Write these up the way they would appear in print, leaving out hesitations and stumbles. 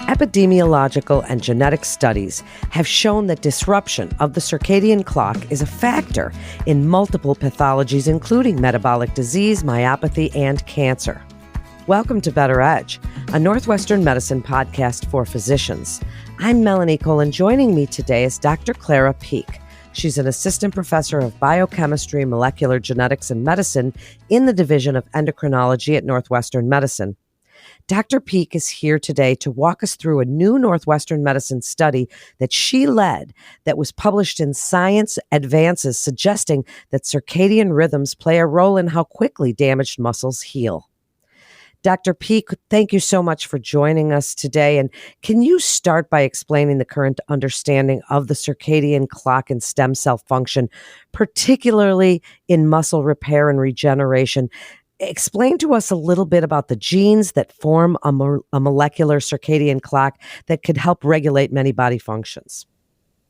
Epidemiological and genetic studies have shown that disruption of the circadian clock is a factor in multiple pathologies, including metabolic disease, myopathy, and cancer. Welcome to Better Edge, a Northwestern Medicine podcast for physicians. I'm Melanie Cole, and joining me today is Dr. Clara Peek. She's an assistant professor of biochemistry, molecular genetics, and medicine in the Division of Endocrinology at Northwestern Medicine. Dr. Peek is here today to walk us through a new Northwestern Medicine study that she led that was published in Science Advances, suggesting that circadian rhythms play a role in how quickly damaged muscles heal. Dr. Peek, thank you so much for joining us today. And can you start by explaining the current understanding of the circadian clock and stem cell function, particularly in muscle repair and regeneration? Explain to us a little bit about the genes that form a molecular circadian clock that could help regulate many body functions.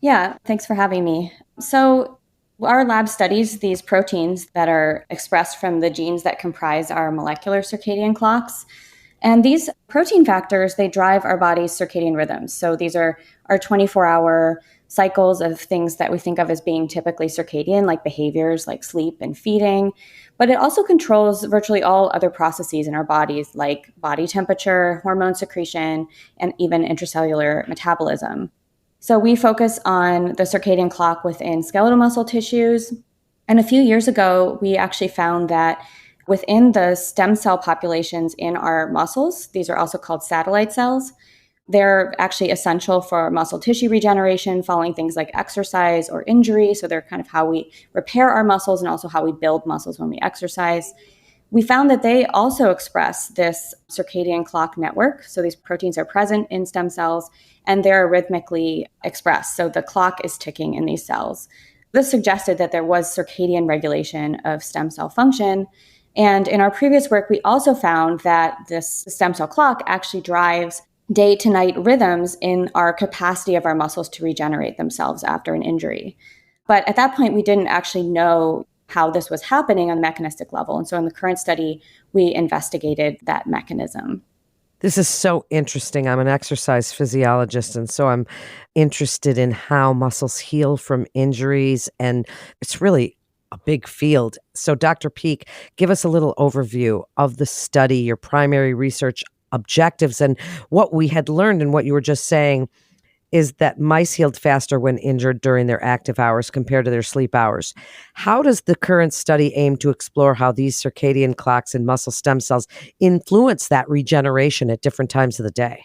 Yeah, thanks for having me. So our lab studies these proteins that are expressed from the genes that comprise our molecular circadian clocks. And these protein factors, they drive our body's circadian rhythms. So these are our 24-hour cycles of things that we think of as being typically circadian, like behaviors like sleep and feeding. But it also controls virtually all other processes in our bodies, like body temperature, hormone secretion, and even intracellular metabolism. So we focus on the circadian clock within skeletal muscle tissues. And a few years ago, we actually found that within the stem cell populations in our muscles, these are also called satellite cells, they're actually essential for muscle tissue regeneration following things like exercise or injury. So they're kind of how we repair our muscles and also how we build muscles when we exercise. We found that they also express this circadian clock network. So these proteins are present in stem cells and they're rhythmically expressed. So the clock is ticking in these cells. This suggested that there was circadian regulation of stem cell function. And in our previous work, we also found that this stem cell clock actually drives day to night rhythms in our capacity of our muscles to regenerate themselves after an injury. But at that point, we didn't actually know how this was happening on the mechanistic level. And so in the current study, we investigated that mechanism. This is so interesting. I'm an exercise physiologist, and so I'm interested in how muscles heal from injuries, and it's really a big field. So Dr. Peek, give us a little overview of the study, your primary research objectives, and what we had learned and what you were just saying is that mice healed faster when injured during their active hours compared to their sleep hours. How does the current study aim to explore how these circadian clocks and muscle stem cells influence that regeneration at different times of the day?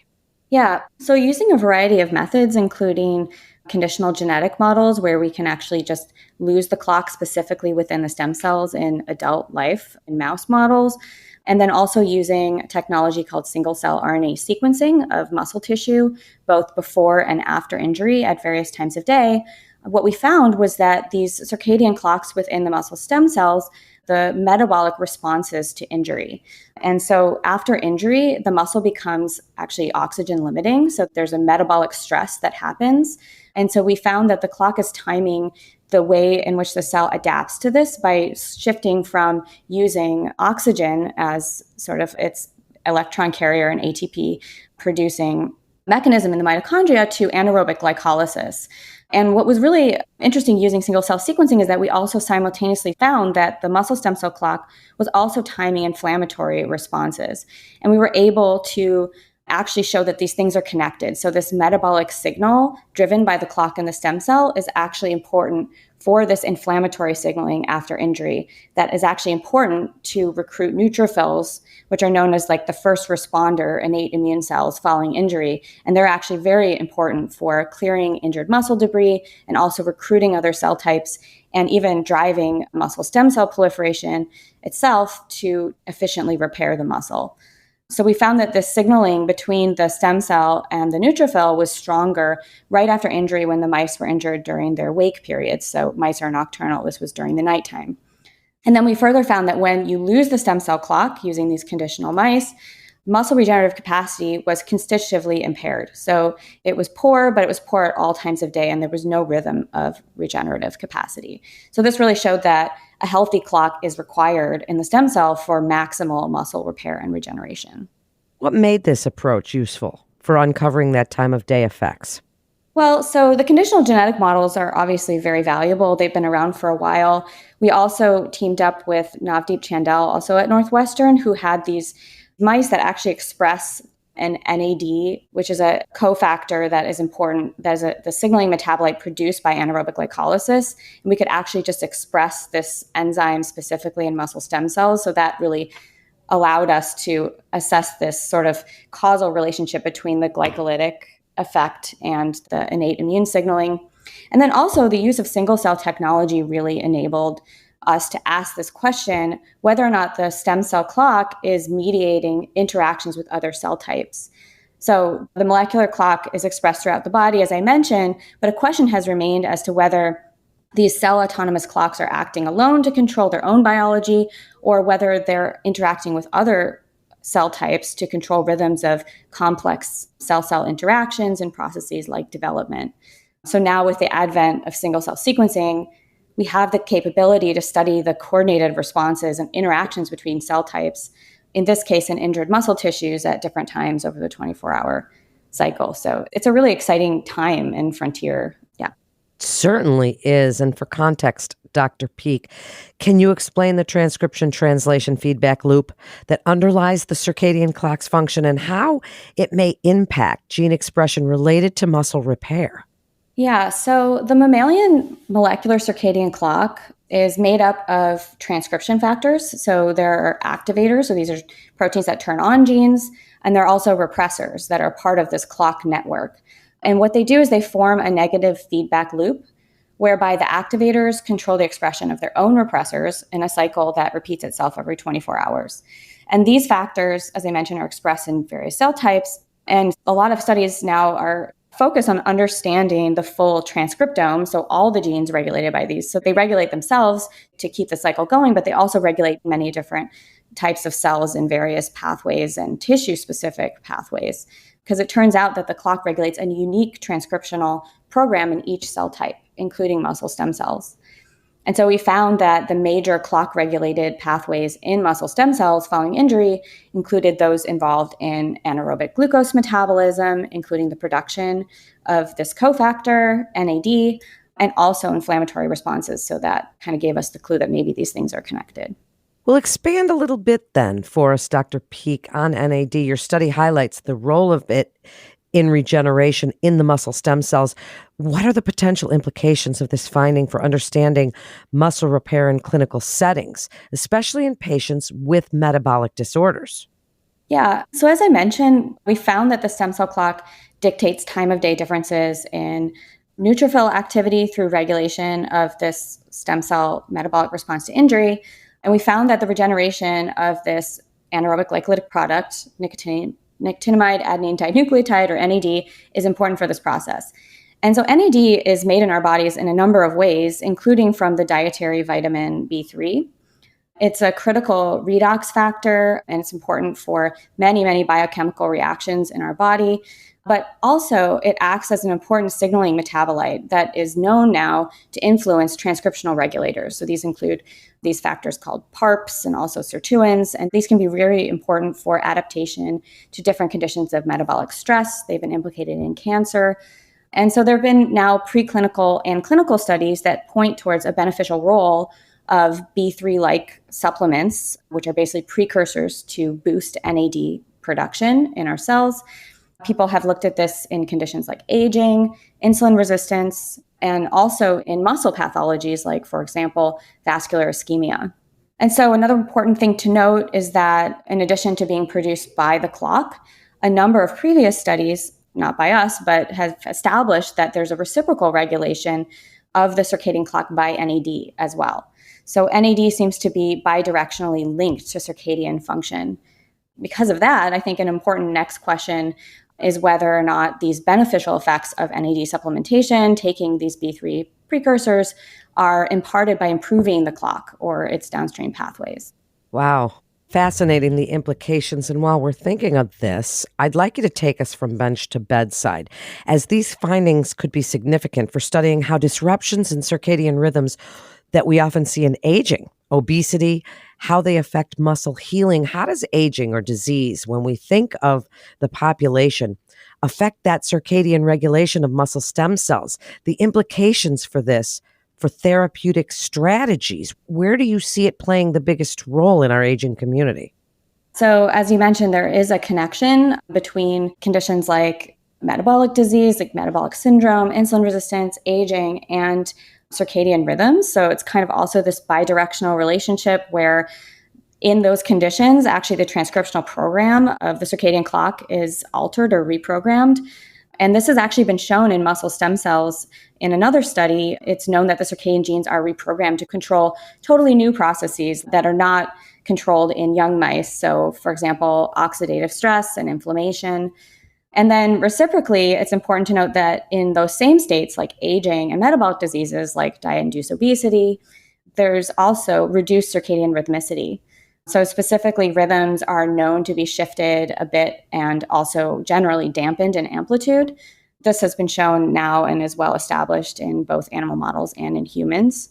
Yeah, so using a variety of methods, including conditional genetic models where we can actually just lose the clock specifically within the stem cells in adult life in mouse models, and then also using technology called single-cell RNA sequencing of muscle tissue, both before and after injury at various times of day. What we found was that these circadian clocks within the muscle stem cells, the metabolic responses to injury. And so after injury, the muscle becomes actually oxygen limiting. So there's a metabolic stress that happens. And so we found that the clock is timing the way in which the cell adapts to this by shifting from using oxygen as sort of its electron carrier and ATP producing mechanism in the mitochondria to anaerobic glycolysis. And what was really interesting using single cell sequencing is that we also simultaneously found that the muscle stem cell clock was also timing inflammatory responses. And we were able to actually show that these things are connected. So this metabolic signal driven by the clock in the stem cell is actually important for this inflammatory signaling after injury that is actually important to recruit neutrophils, which are known as like the first responder innate immune cells following injury. And they're actually very important for clearing injured muscle debris and also recruiting other cell types and even driving muscle stem cell proliferation itself to efficiently repair the muscle. So we found that the signaling between the stem cell and the neutrophil was stronger right after injury when the mice were injured during their wake periods. So mice are nocturnal. This was during the nighttime. And then we further found that when you lose the stem cell clock using these conditional mice, muscle regenerative capacity was constitutively impaired. So it was poor, but it was poor at all times of day, and there was no rhythm of regenerative capacity. So this really showed that a healthy clock is required in the stem cell for maximal muscle repair and regeneration. What made this approach useful for uncovering that time of day effects? Well, so the conditional genetic models are obviously very valuable. They've been around for a while. We also teamed up with Navdeep Chandel, also at Northwestern, who had these mice that actually express an NAD, which is a cofactor that is important, that is the signaling metabolite produced by anaerobic glycolysis. And we could actually just express this enzyme specifically in muscle stem cells. So that really allowed us to assess this sort of causal relationship between the glycolytic effect and the innate immune signaling. And then also the use of single cell technology really enabled us to ask this question, whether or not the stem cell clock is mediating interactions with other cell types. So the molecular clock is expressed throughout the body, as I mentioned, but a question has remained as to whether these cell autonomous clocks are acting alone to control their own biology, or whether they're interacting with other cell types to control rhythms of complex cell-cell interactions and processes like development. So now with the advent of single-cell sequencing, we have the capability to study the coordinated responses and interactions between cell types, in this case in injured muscle tissues at different times over the 24-hour cycle. So it's a really exciting time and frontier. Yeah. Certainly is. And for context, Dr. Peek, can you explain the transcription translation feedback loop that underlies the circadian clock's function and how it may impact gene expression related to muscle repair? Yeah, so the mammalian molecular circadian clock is made up of transcription factors. So there are activators, so these are proteins that turn on genes, and there are also repressors that are part of this clock network. And what they do is they form a negative feedback loop whereby the activators control the expression of their own repressors in a cycle that repeats itself every 24 hours. And these factors, as I mentioned, are expressed in various cell types. And a lot of studies now are focused on understanding the full transcriptome, so all the genes regulated by these. So they regulate themselves to keep the cycle going, but they also regulate many different types of cells in various pathways and tissue-specific pathways. Because it turns out that the clock regulates a unique transcriptional program in each cell type, including muscle stem cells. And so we found that the major clock-regulated pathways in muscle stem cells following injury included those involved in anaerobic glucose metabolism, including the production of this cofactor, NAD, and also inflammatory responses. So that kind of gave us the clue that maybe these things are connected. Well, expand a little bit then for us, Dr. Peek, on NAD. Your study highlights the role of it in regeneration in the muscle stem cells. What are the potential implications of this finding for understanding muscle repair in clinical settings, especially in patients with metabolic disorders? Yeah, so as I mentioned, we found that the stem cell clock dictates time of day differences in neutrophil activity through regulation of this stem cell metabolic response to injury. And we found that the regeneration of this anaerobic glycolytic product, nicotinamide adenine dinucleotide, or NAD, is important for this process. And so NAD is made in our bodies in a number of ways, including from the dietary vitamin B3. It's a critical redox factor, and it's important for many, many biochemical reactions in our body. But also, it acts as an important signaling metabolite that is known now to influence transcriptional regulators. So these include these factors called PARPs and also sirtuins, and these can be very important for adaptation to different conditions of metabolic stress. They've been implicated in cancer. And so there have been now preclinical and clinical studies that point towards a beneficial role of B3-like supplements, which are basically precursors to boost NAD production in our cells. People have looked at this in conditions like aging, insulin resistance, and also in muscle pathologies like, for example, vascular ischemia. And so another important thing to note is that in addition to being produced by the clock, a number of previous studies, not by us, but have established that there's a reciprocal regulation of the circadian clock by NAD as well. So NAD seems to be bidirectionally linked to circadian function. Because of that, I think an important next question is whether or not these beneficial effects of NAD supplementation, taking these B3 precursors, are imparted by improving the clock or its downstream pathways. Wow. Fascinating, the implications. And while we're thinking of this, I'd like you to take us from bench to bedside, as these findings could be significant for studying how disruptions in circadian rhythms that we often see in aging, obesity, how they affect muscle healing. How does aging or disease, when we think of the population, affect that circadian regulation of muscle stem cells? The implications for this, for therapeutic strategies, where do you see it playing the biggest role in our aging community? So, as you mentioned, there is a connection between conditions like metabolic disease, like metabolic syndrome, insulin resistance, aging, and circadian rhythms. So, it's kind of also this bidirectional relationship where in those conditions, actually the transcriptional program of the circadian clock is altered or reprogrammed. And this has actually been shown in muscle stem cells. In another study, it's known that the circadian genes are reprogrammed to control totally new processes that are not controlled in young mice. So, for example, oxidative stress and inflammation. And then reciprocally, it's important to note that in those same states like aging and metabolic diseases like diet-induced obesity, there's also reduced circadian rhythmicity. So specifically, rhythms are known to be shifted a bit and also generally dampened in amplitude. This has been shown now and is well established in both animal models and in humans.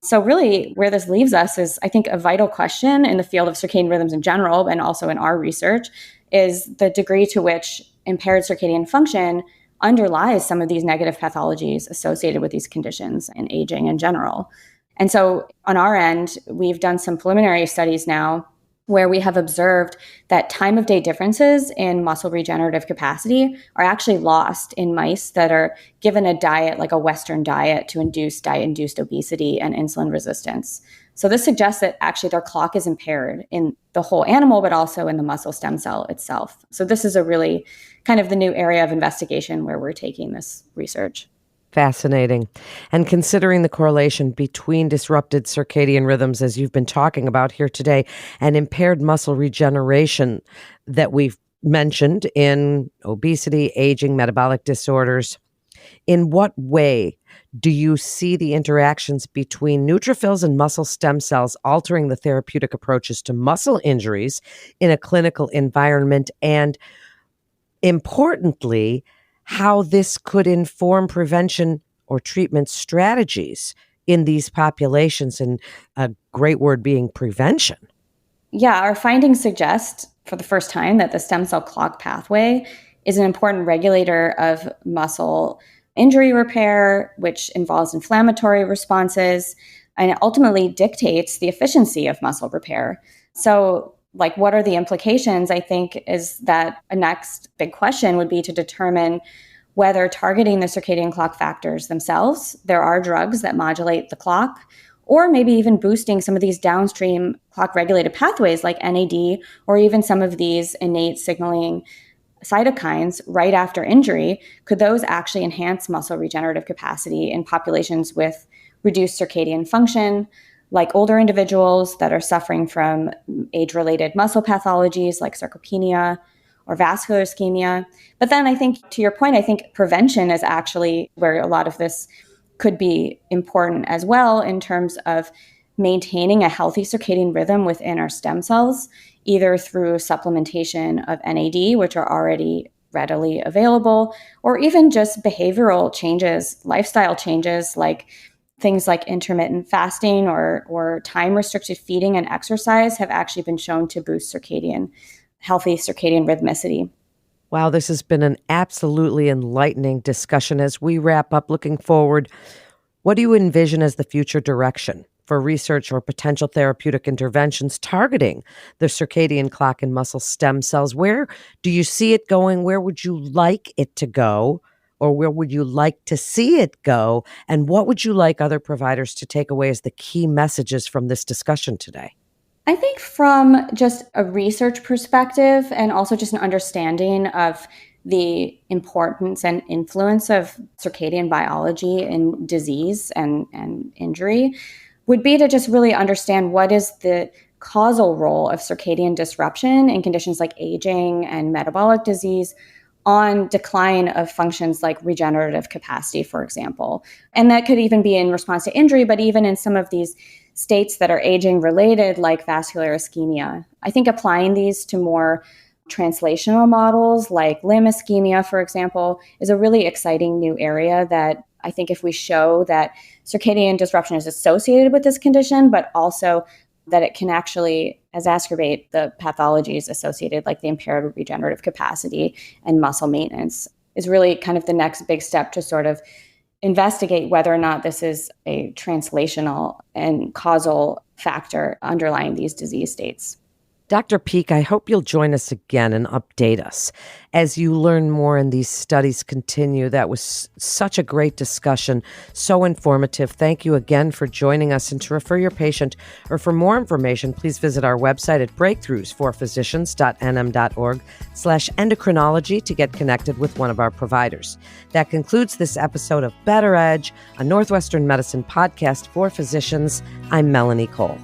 So really, where this leaves us is, I think, a vital question in the field of circadian rhythms in general, and also in our research, is the degree to which impaired circadian function underlies some of these negative pathologies associated with these conditions and aging in general. And so on our end, we've done some preliminary studies now where we have observed that time of day differences in muscle regenerative capacity are actually lost in mice that are given a diet like a Western diet to induce diet-induced obesity and insulin resistance. So this suggests that actually their clock is impaired in the whole animal, but also in the muscle stem cell itself. So this is a really kind of the new area of investigation where we're taking this research. Fascinating. And considering the correlation between disrupted circadian rhythms, as you've been talking about here today, and impaired muscle regeneration that we've mentioned in obesity, aging, metabolic disorders, in what way do you see the interactions between neutrophils and muscle stem cells altering the therapeutic approaches to muscle injuries in a clinical environment? And importantly, how this could inform prevention or treatment strategies in these populations, and a great word being prevention. Yeah, our findings suggest for the first time that the stem cell clock pathway is an important regulator of muscle injury repair, which involves inflammatory responses, and it ultimately dictates the efficiency of muscle repair. So, like, what are the implications? I think is that a next big question would be to determine whether targeting the circadian clock factors themselves, there are drugs that modulate the clock, or maybe even boosting some of these downstream clock regulated pathways like NAD, or even some of these innate signaling cytokines right after injury. Could those actually enhance muscle regenerative capacity in populations with reduced circadian function, like older individuals that are suffering from age-related muscle pathologies like sarcopenia or vascular ischemia? But then I think, to your point, I think prevention is actually where a lot of this could be important as well, in terms of maintaining a healthy circadian rhythm within our stem cells, either through supplementation of NAD, which are already readily available, or even just behavioral changes, lifestyle changes, like things like intermittent fasting or time-restricted feeding and exercise have actually been shown to boost healthy circadian rhythmicity. Wow, this has been an absolutely enlightening discussion. As we wrap up, looking forward, what do you envision as the future direction for research or potential therapeutic interventions targeting the circadian clock and muscle stem cells? Where do you see it going? Where would you like it to go? Or where would you like to see it go? And what would you like other providers to take away as the key messages from this discussion today? I think from just a research perspective and also just an understanding of the importance and influence of circadian biology in disease and injury would be to just really understand what is the causal role of circadian disruption in conditions like aging and metabolic disease on decline of functions like regenerative capacity, for example. And that could even be in response to injury, but even in some of these states that are aging related, like vascular ischemia. I think applying these to more translational models like limb ischemia, for example, is a really exciting new area that I think if we show that circadian disruption is associated with this condition, but also that it can actually exacerbate the pathologies associated, like the impaired regenerative capacity and muscle maintenance, is really kind of the next big step to sort of investigate whether or not this is a translational and causal factor underlying these disease states. Dr. Peek, I hope you'll join us again and update us as you learn more and these studies continue. That was such a great discussion, so informative. Thank you again for joining us. And to refer your patient or for more information, please visit our website at breakthroughsforphysicians.nm.org/endocrinology to get connected with one of our providers. That concludes this episode of Better Edge, a Northwestern Medicine podcast for physicians. I'm Melanie Cole.